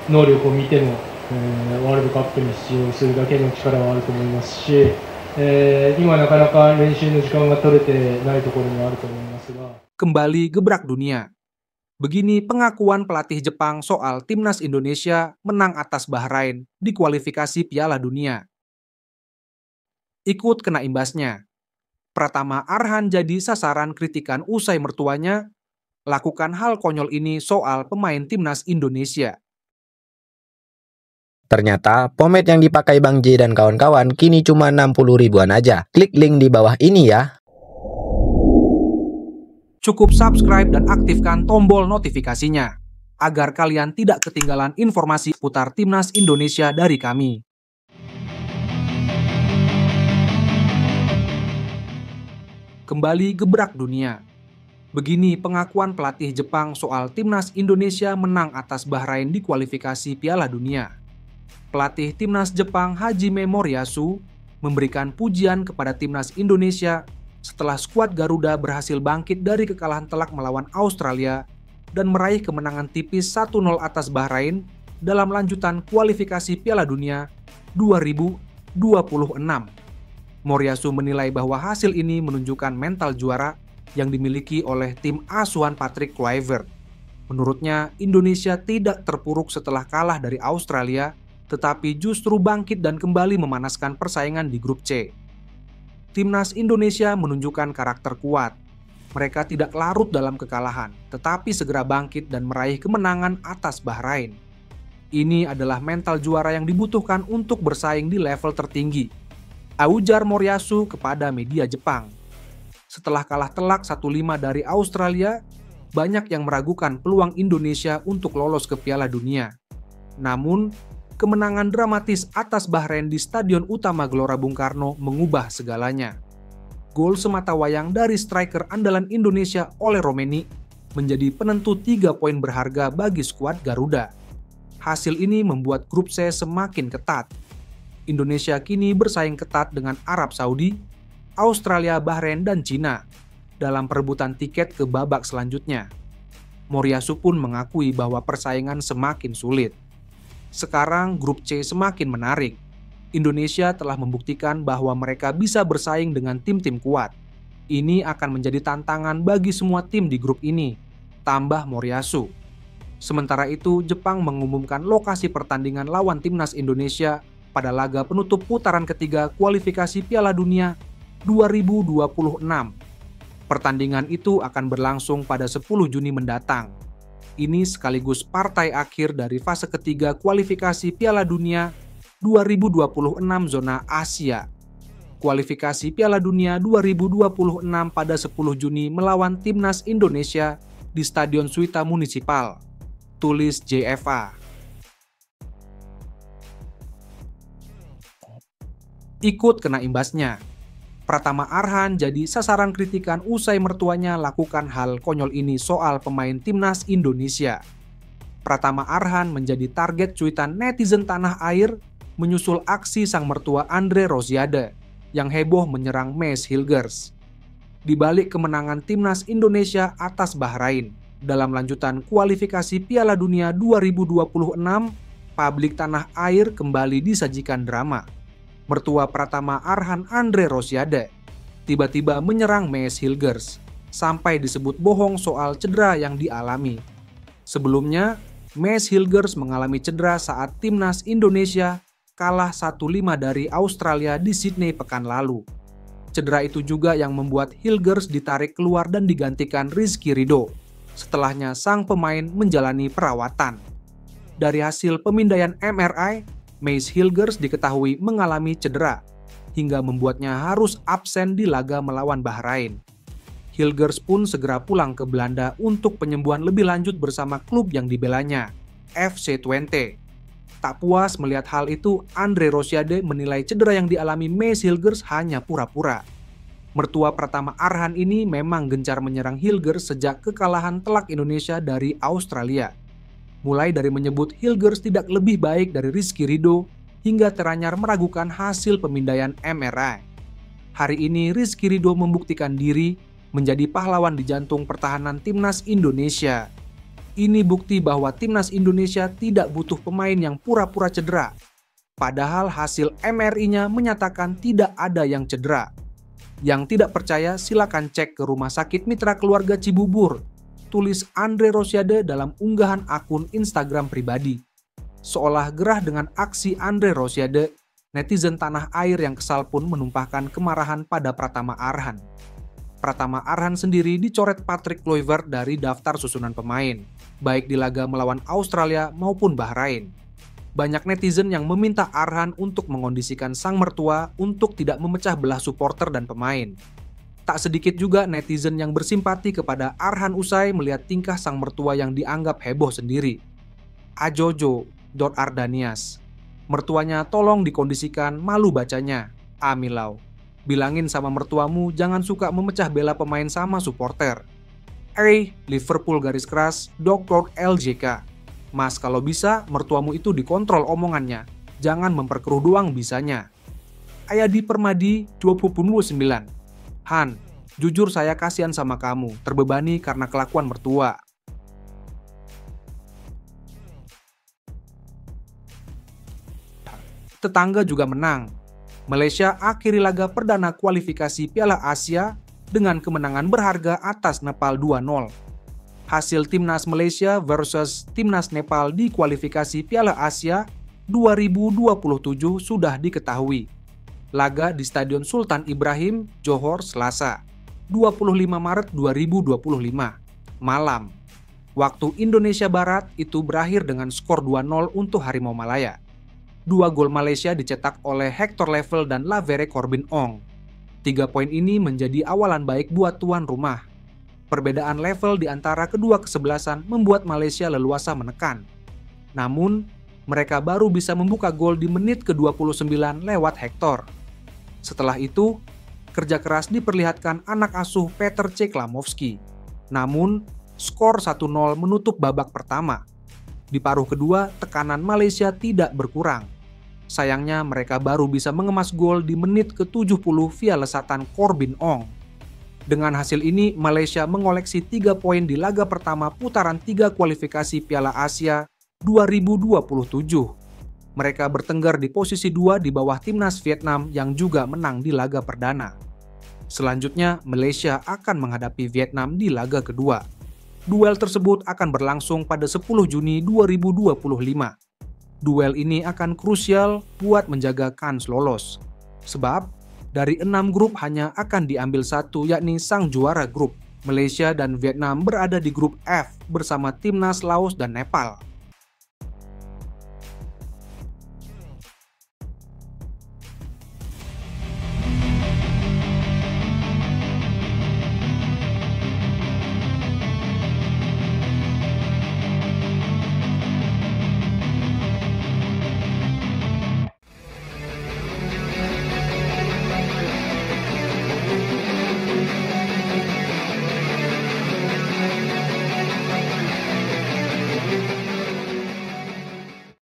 能力を見ても、ワールドカップに出場するだけの力はあると思いますし、今なかなか練習の時間が取れてないところもあると思いますが。Kembali gebrak dunia. Begini pengakuan pelatih Jepang soal timnas Indonesia menang atas Bahrain di kualifikasi Piala Dunia. Ikut kena imbasnya. Pratama Arhan jadi sasaran kritikan usai mertuanya lakukan hal konyol ini soal pemain timnas Indonesia. Ternyata pomade yang dipakai Bang J dan kawan-kawan kini cuma 60 ribuan aja. Klik link di bawah ini ya. Cukup subscribe dan aktifkan tombol notifikasinya agar kalian tidak ketinggalan informasi putar timnas Indonesia dari kami. Kembali gebrak dunia. Begini pengakuan pelatih Jepang soal timnas Indonesia menang atas Bahrain di kualifikasi Piala Dunia. Pelatih timnas Jepang Hajime Moriyasu memberikan pujian kepada timnas Indonesia setelah skuad Garuda berhasil bangkit dari kekalahan telak melawan Australia dan meraih kemenangan tipis 1-0 atas Bahrain dalam lanjutan kualifikasi Piala Dunia 2026. Moriyasu menilai bahwa hasil ini menunjukkan mental juara yang dimiliki oleh tim asuhan Patrick Kluivert. Menurutnya, Indonesia tidak terpuruk setelah kalah dari Australia, tetapi justru bangkit dan kembali memanaskan persaingan di grup C. Timnas Indonesia menunjukkan karakter kuat. Mereka tidak larut dalam kekalahan, tetapi segera bangkit dan meraih kemenangan atas Bahrain. Ini adalah mental juara yang dibutuhkan untuk bersaing di level tertinggi, ujar Moriyasu kepada media Jepang. Setelah kalah telak 1-5 dari Australia, banyak yang meragukan peluang Indonesia untuk lolos ke Piala Dunia. Namun, kemenangan dramatis atas Bahrain di Stadion Utama Gelora Bung Karno mengubah segalanya. Gol sematawayang dari striker andalan Indonesia oleh Romeni menjadi penentu 3 poin berharga bagi skuad Garuda. Hasil ini membuat grup C semakin ketat. Indonesia kini bersaing ketat dengan Arab Saudi, Australia, Bahrain, dan Cina dalam perebutan tiket ke babak selanjutnya. Moriyasu pun mengakui bahwa persaingan semakin sulit. Sekarang grup C semakin menarik. Indonesia telah membuktikan bahwa mereka bisa bersaing dengan tim-tim kuat. Ini akan menjadi tantangan bagi semua tim di grup ini, tambah Moriyasu. Sementara itu, Jepang mengumumkan lokasi pertandingan lawan timnas Indonesia pada laga penutup putaran ketiga kualifikasi Piala Dunia 2026. Pertandingan itu akan berlangsung pada 10 Juni mendatang. Ini sekaligus partai akhir dari fase ketiga kualifikasi Piala Dunia 2026 zona Asia. Kualifikasi Piala Dunia 2026 pada 10 Juni melawan timnas Indonesia di Stadion Suita Municipal, tulis JFA. Ikut kena imbasnya. Pratama Arhan jadi sasaran kritikan usai mertuanya lakukan hal konyol ini soal pemain timnas Indonesia. Pratama Arhan menjadi target cuitan netizen tanah air menyusul aksi sang mertua Andre Rosiade yang heboh menyerang Mees Hilgers. Di balik kemenangan timnas Indonesia atas Bahrain dalam lanjutan kualifikasi Piala Dunia 2026, publik tanah air kembali disajikan drama. Mertua Pratama Arhan Andre Rosiade tiba-tiba menyerang Mees Hilgers sampai disebut bohong soal cedera yang dialami. Sebelumnya, Mees Hilgers mengalami cedera saat timnas Indonesia kalah 1-5 dari Australia di Sydney pekan lalu. Cedera itu juga yang membuat Hilgers ditarik keluar dan digantikan Rizky Ridho. Setelahnya sang pemain menjalani perawatan. Dari hasil pemindaian MRI, Mees Hilgers diketahui mengalami cedera, hingga membuatnya harus absen di laga melawan Bahrain. Hilgers pun segera pulang ke Belanda untuk penyembuhan lebih lanjut bersama klub yang dibelanya, FC Twente. Tak puas melihat hal itu, Andre Rosiade menilai cedera yang dialami Mees Hilgers hanya pura-pura. Mertua Pratama Arhan ini memang gencar menyerang Hilgers sejak kekalahan telak Indonesia dari Australia. Mulai dari menyebut Hilgers tidak lebih baik dari Rizky Ridho, hingga teranyar meragukan hasil pemindaian MRI. Hari ini Rizky Ridho membuktikan diri menjadi pahlawan di jantung pertahanan timnas Indonesia. Ini bukti bahwa timnas Indonesia tidak butuh pemain yang pura-pura cedera. Padahal hasil MRI-nya menyatakan tidak ada yang cedera. Yang tidak percaya silakan cek ke Rumah Sakit Mitra Keluarga Cibubur, tulis Andre Rosiade dalam unggahan akun Instagram pribadi. Seolah gerah dengan aksi Andre Rosiade, netizen tanah air yang kesal pun menumpahkan kemarahan pada Pratama Arhan. Pratama Arhan sendiri dicoret Patrick Kluivert dari daftar susunan pemain, baik di laga melawan Australia maupun Bahrain. Banyak netizen yang meminta Arhan untuk mengondisikan sang mertua untuk tidak memecah belah supporter dan pemain. Tak sedikit juga netizen yang bersimpati kepada Arhan usai melihat tingkah sang mertua yang dianggap heboh sendiri. Ajojo.ardanias, mertuanya tolong dikondisikan, malu bacanya. Amilau, bilangin sama mertuamu jangan suka memecah bela pemain sama supporter. Liverpool garis keras, Dr. LJK. Mas, kalau bisa mertuamu itu dikontrol omongannya, jangan memperkeruh doang bisanya. Ayadi Permadi 29. Han, jujur saya kasihan sama kamu, terbebani karena kelakuan mertua. Tetangga juga menang. Malaysia akhiri laga perdana kualifikasi Piala Asia dengan kemenangan berharga atas Nepal 2-0. Hasil timnas Malaysia versus timnas Nepal di kualifikasi Piala Asia 2027 sudah diketahui. Laga di Stadion Sultan Ibrahim, Johor, Selasa, 25 Maret 2025, malam. Waktu Indonesia Barat itu berakhir dengan skor 2-0 untuk Harimau Malaya. 2 gol Malaysia dicetak oleh Hector Level dan Lavere Corbin Ong. 3 poin ini menjadi awalan baik buat tuan rumah. Perbedaan level di antara kedua kesebelasan membuat Malaysia leluasa menekan. Namun, mereka baru bisa membuka gol di menit ke-29 lewat Hector. Setelah itu, kerja keras diperlihatkan anak asuh Peter C. Klamovski. Namun, skor 1-0 menutup babak pertama. Di paruh kedua, tekanan Malaysia tidak berkurang. Sayangnya mereka baru bisa mengemas gol di menit ke-70 via lesatan Corbin Ong. Dengan hasil ini, Malaysia mengoleksi 3 poin di laga pertama putaran 3 kualifikasi Piala Asia 2027. Mereka bertengger di posisi 2 di bawah timnas Vietnam yang juga menang di laga perdana. Selanjutnya, Malaysia akan menghadapi Vietnam di laga kedua. Duel tersebut akan berlangsung pada 10 Juni 2025. Duel ini akan krusial buat menjaga kans lolos. Sebab, dari 6 grup hanya akan diambil 1 yakni sang juara grup. Malaysia dan Vietnam berada di grup F bersama timnas Laos dan Nepal.